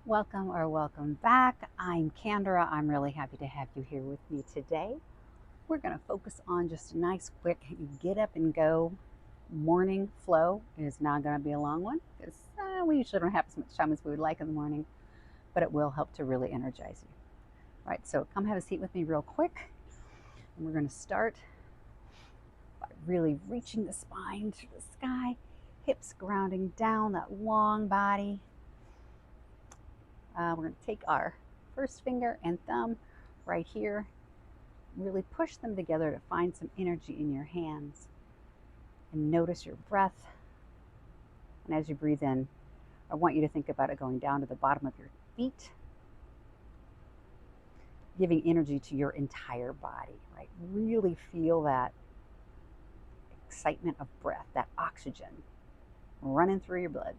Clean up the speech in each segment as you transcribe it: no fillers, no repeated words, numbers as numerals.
Welcome or welcome back. I'm Kandra. I'm really happy to have you here with me today. We're going to focus on just a nice quick get up and go morning flow. It is not going to be a long one because we usually don't have as much time as we would like in the morning, but it will help to really energize you. All right, so come have a seat with me real quick. And we're going to start by really reaching the spine to the sky, hips grounding down that long body. We're going to take our first finger and thumb right here, really push them together to find some energy in your hands. And notice your breath. And as you breathe in, I want you to think about it going down to the bottom of your feet, giving energy to your entire body, right? Really feel that excitement of breath, that oxygen running through your blood.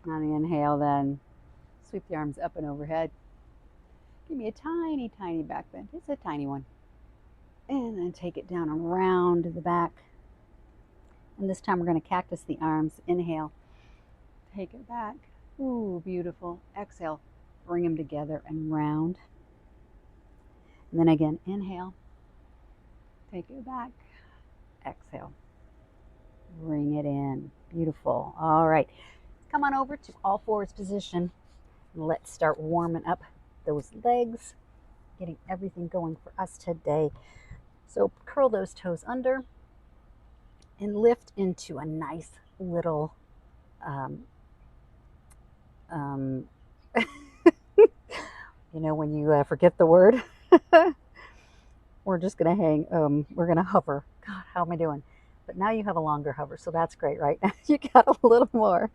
On the inhale, then sweep the arms up and overhead. Give me a tiny, tiny back bend. It's a tiny one. And then take it down around the back. And this time we're going to cactus the arms. Inhale, take it back. Ooh, beautiful. Exhale, bring them together and round. And then again, inhale, take it back. Exhale, bring it in. Beautiful. All right. Come on over to all fours position. Let's start warming up those legs, getting everything going for us today. So curl those toes under and lift into a nice little when you forget the word, we're just going to hang, we're going to hover. God, how am I doing? But now you have a longer hover, so that's great, right? You got a little more.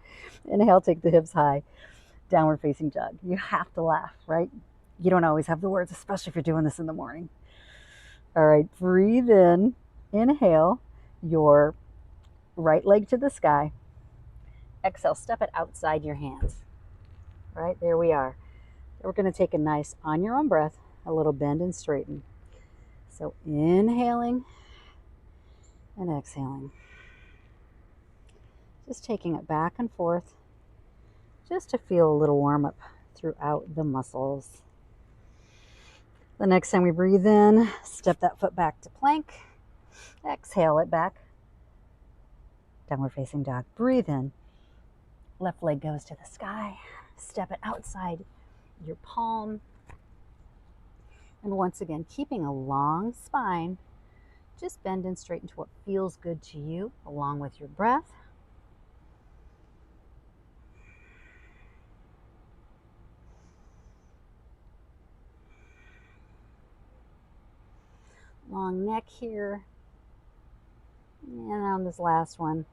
Inhale, take the hips high. Downward facing dog. You have to laugh, right? You don't always have the words, especially if you're doing this in the morning. All right, breathe in. Inhale, your right leg to the sky. Exhale, step it outside your hands. All right, there we are. We're going to take a nice, on your own breath, a little bend and straighten. So inhaling and exhaling. Just taking it back and forth, just to feel a little warm up throughout the muscles. The next time we breathe in, step that foot back to plank. Exhale it back. Downward facing dog. Breathe in. Left leg goes to the sky. Step it outside your palm. And once again, keeping a long spine, just bend and straighten to what feels good to you, along with your breath. Long neck here. And on this last one,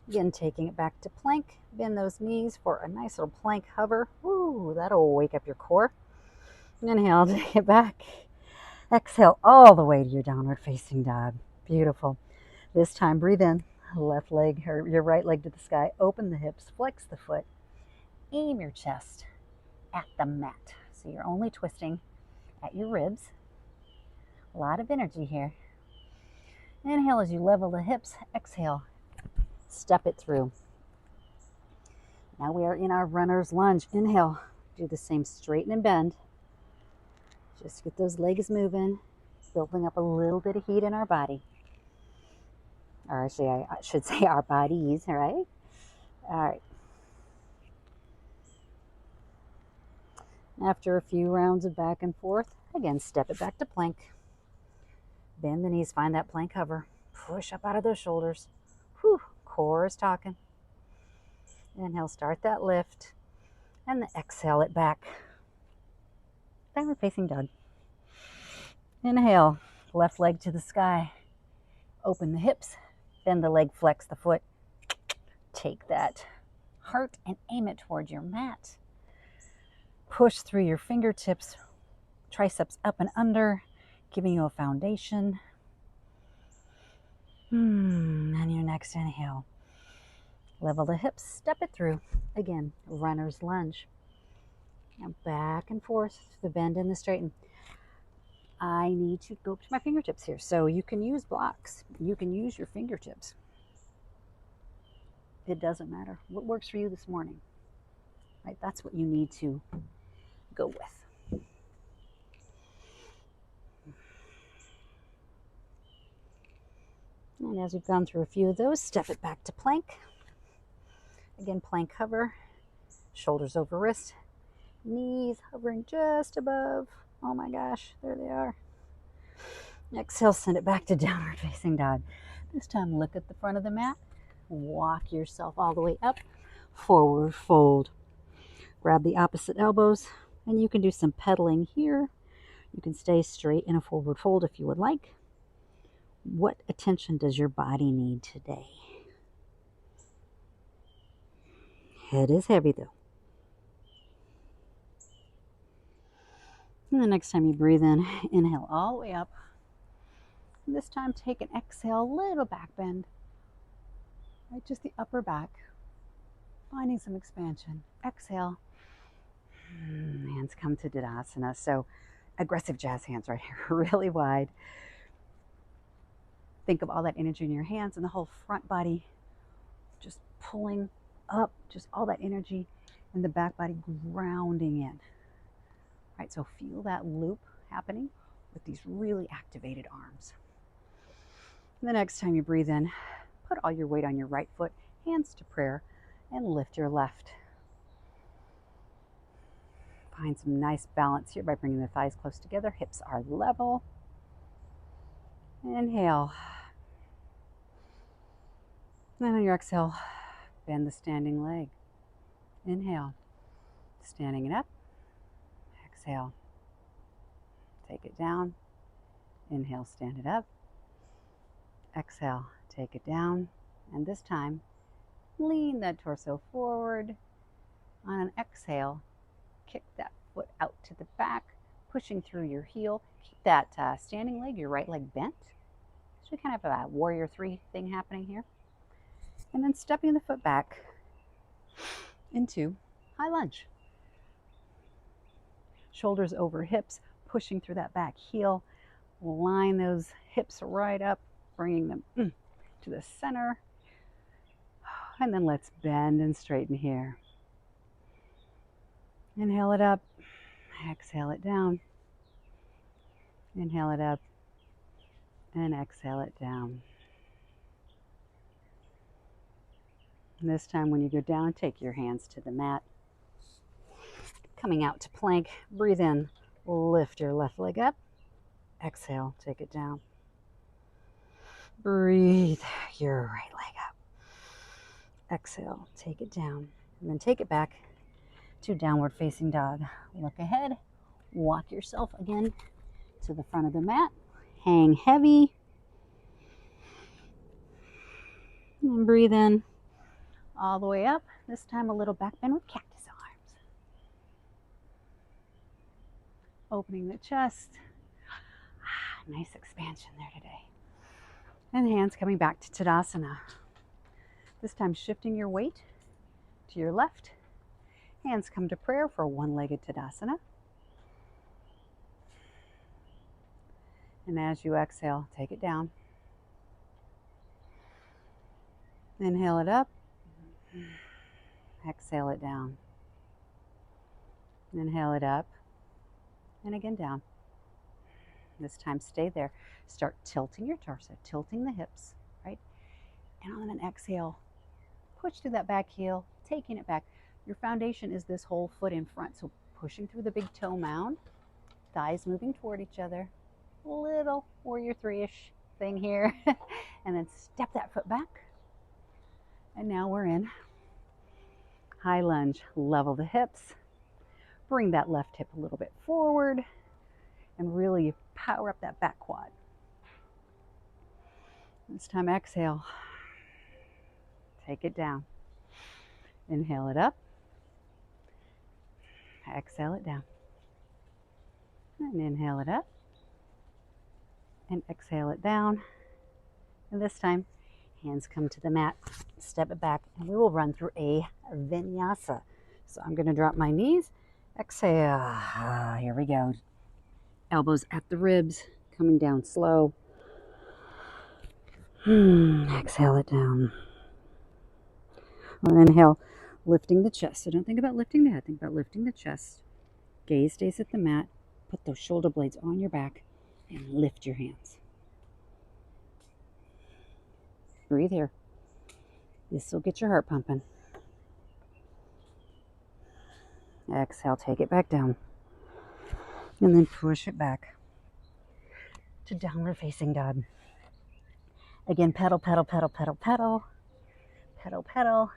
again, taking it back to plank. Bend those knees for a nice little plank hover. Ooh, that'll wake up your core. Inhale, take it back. Exhale all the way to your downward facing dog. Beautiful. This time, breathe in. Left leg, or your right leg to the sky. Open the hips, flex the foot. Aim your chest at the mat. So you're only twisting at your ribs. A lot of energy here. Inhale as you level the hips. Exhale, step it through. Now we are in our runner's lunge. Inhale, do the same, straighten and bend. Just get those legs moving, building up a little bit of heat in our body. Or actually, I should say our bodies, right? All right. After a few rounds of back and forth, again, step it back to plank. Bend the knees, find that plank hover. Push up out of those shoulders. Whew, core is talking. Inhale, start that lift. And then exhale it back. Downward facing dog. Inhale, left leg to the sky. Open the hips, bend the leg, flex the foot. Take that heart and aim it towards your mat. Push through your fingertips, triceps up and under, giving you a foundation. And your next inhale. Level the hips, step it through. Again, runner's lunge. Now back and forth, the bend and the straighten. I need to go up to my fingertips here. So you can use blocks. You can use your fingertips. It doesn't matter. What works for you this morning, right? That's what you need to go with. And as we've gone through a few of those, step it back to plank. Again, plank hover, shoulders over wrist, knees hovering just above. Oh my gosh, there they are. Exhale, send it back to downward facing dog. This time, look at the front of the mat. Walk yourself all the way up, forward fold. Grab the opposite elbows, and you can do some pedaling here. You can stay straight in a forward fold if you would like. What attention does your body need today? Head is heavy though. And the next time you breathe in, inhale all the way up. And this time take an exhale, little back bend. Right, just the upper back. Finding some expansion. Exhale. Hands come to Tadasana. So aggressive jazz hands right here, really wide. Think of all that energy in your hands and the whole front body just pulling up, just all that energy, and the back body grounding in. Right, so feel that loop happening with these really activated arms. And the next time you breathe in, put all your weight on your right foot, hands to prayer, and lift your left. Find some nice balance here by bringing the thighs close together. Hips are level. Inhale. And on your exhale, bend the standing leg. Inhale. Standing it up. Exhale. Take it down. Inhale, stand it up. Exhale, take it down. And this time, lean that torso forward. On an exhale, kick that foot out to the back, pushing through your heel. Keep that standing leg, your right leg bent. So we kind of have a warrior 3 thing happening here. And then stepping the foot back into high lunge. Shoulders over hips, pushing through that back heel. Line those hips right up, bringing them to the center. And then let's bend and straighten here. Inhale it up, exhale it down. Inhale it up, and exhale it down. And this time when you go down, take your hands to the mat. Coming out to plank, breathe in, lift your left leg up. Exhale, take it down. Breathe your right leg up. Exhale, take it down. And then take it back to downward facing dog. Look ahead, walk yourself again to the front of the mat. Hang heavy. And breathe in all the way up. This time a little back bend with cactus arms. Opening the chest. Nice expansion there today. And hands coming back to Tadasana. This time shifting your weight to your left. Hands come to prayer for one-legged Tadasana. And as you exhale, take it down. Inhale it up. Exhale it down. Inhale it up. And again down. This time stay there. Start tilting your torso, tilting the hips, right? And on an exhale, push through that back heel, taking it back. Your foundation is this whole foot in front. So pushing through the big toe mound, thighs moving toward each other. Little warrior 3-ish thing here. And then step that foot back. And now we're in high lunge. Level the hips. Bring that left hip a little bit forward. And really power up that back quad. This time exhale. Take it down. Inhale it up. Exhale it down. And inhale it up. And exhale it down. And this time, hands come to the mat. Step it back. And we will run through a vinyasa. So I'm going to drop my knees. Exhale. Here we go. Elbows at the ribs. Coming down slow. Exhale it down. Inhale, lifting the chest. So don't think about lifting the head, think about lifting the chest. Gaze stays at the mat. Put those shoulder blades on your back and lift your hands. Breathe here. This will get your heart pumping. Exhale, take it back down. And then push it back to downward facing dog. Again, pedal, pedal, pedal, pedal, pedal. Pedal, pedal.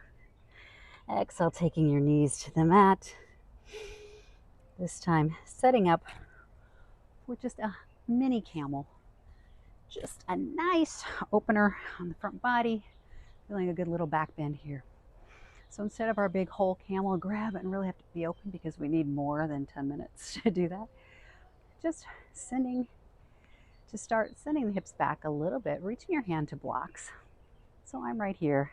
Exhale, taking your knees to the mat. This time, setting up for just a mini camel. Just a nice opener on the front body. Feeling a good little back bend here. So instead of our big whole camel grab and really have to be open because we need more than 10 minutes to do that, just start sending the hips back a little bit, reaching your hand to blocks. So I'm right here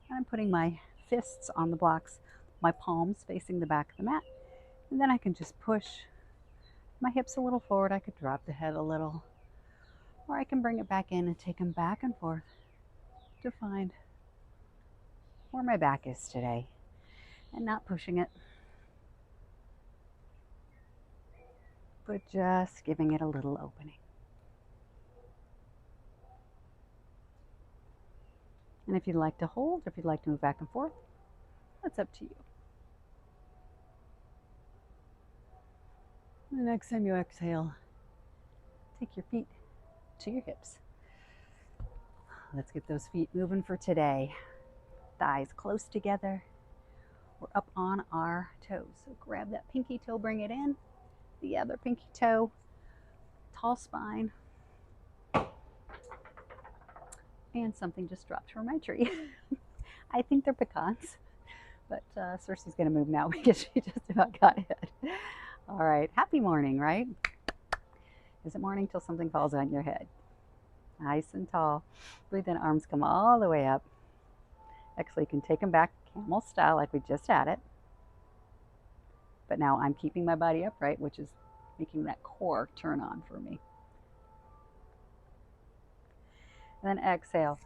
and I'm putting my fists on the blocks, my palms facing the back of the mat, and then I can just push my hips a little forward. I could drop the head a little, or I can bring it back in and take them back and forth to find where my back is today and not pushing it, but just giving it a little opening. And if you'd like to hold, if you'd like to move back and forth, that's up to you. The next time you exhale, take your feet to your hips. Let's get those feet moving for today. Thighs close together. We're up on our toes. So grab that pinky toe, bring it in. The other pinky toe. Tall spine. And something just dropped from my tree. I think they're pecans. But Circe's going to move now because she just about got it. All right. Happy morning, right? Is it morning till something falls on your head? Nice and tall. Breathe in, arms come all the way up. Actually, you can take them back camel style like we just had it. But now I'm keeping my body upright, which is making that core turn on for me. And then exhale.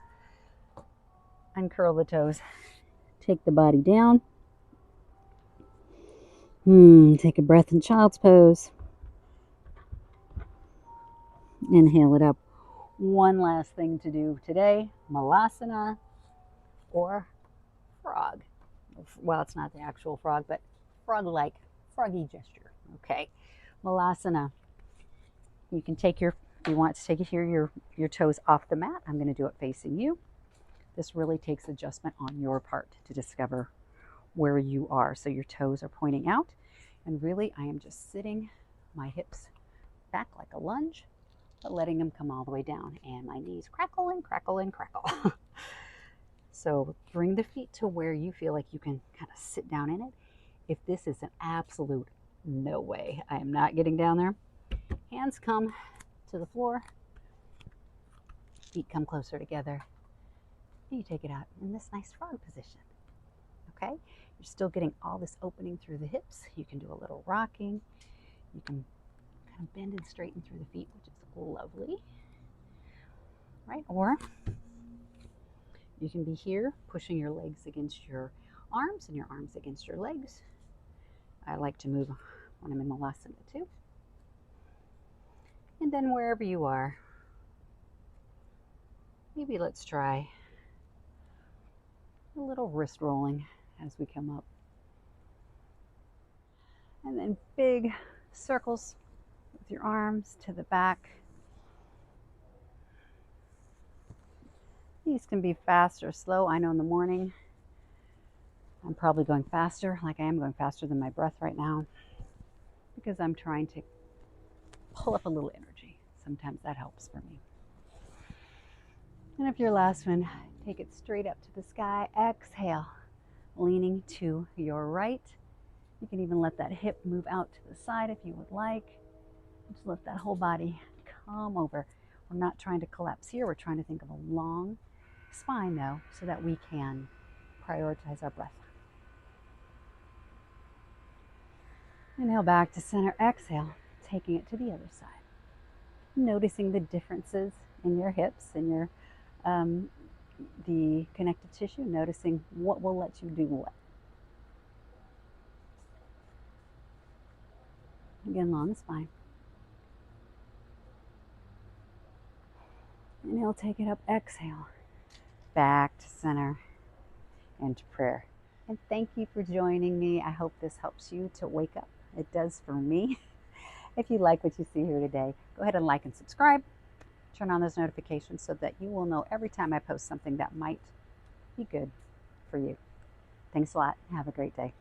Uncurl the toes. Take the body down. Take a breath in child's pose. Inhale it up. One last thing to do today, malasana or frog. Well, it's not the actual frog, but frog-like, froggy gesture, okay? Malasana. You can take if you want to take it here, your toes off the mat. I'm going to do it facing you. This really takes adjustment on your part to discover where you are. So your toes are pointing out, and really I am just sitting my hips back like a lunge, but letting them come all the way down, and my knees crackle and crackle and crackle. So bring the feet to where you feel like you can kind of sit down in it. If this is an absolute no way, I am not getting down there, hands come to the floor, feet come closer together, and you take it out in this nice frog position. Okay, you're still getting all this opening through the hips. You can do a little rocking. You can kind of bend and straighten through the feet, which is lovely, right? Or you can be here pushing your legs against your arms and your arms against your legs. I like to move when I'm in malasana too. And then wherever you are, maybe let's try a little wrist rolling as we come up. And then big circles with your arms to the back. These can be fast or slow. I know in the morning I'm probably going faster, like I am going faster than my breath right now, because I'm trying to pull up a little energy. Sometimes that helps for me. And if your last one, take it straight up to the sky. Exhale, leaning to your right. You can even let that hip move out to the side if you would like. Just let that whole body come over. We're not trying to collapse here. We're trying to think of a long spine though, so that we can prioritize our breath. Inhale back to center. Exhale, taking it to the other side. Noticing the differences in your hips and your the connective tissue, noticing what will let you do what. Again, long spine. Inhale, take it up, exhale. Back to center, into prayer. And thank you for joining me. I hope this helps you to wake up. It does for me. If you like what you see here today, go ahead and like and subscribe. Turn on those notifications so that you will know every time I post something that might be good for you. Thanks a lot. Have a great day.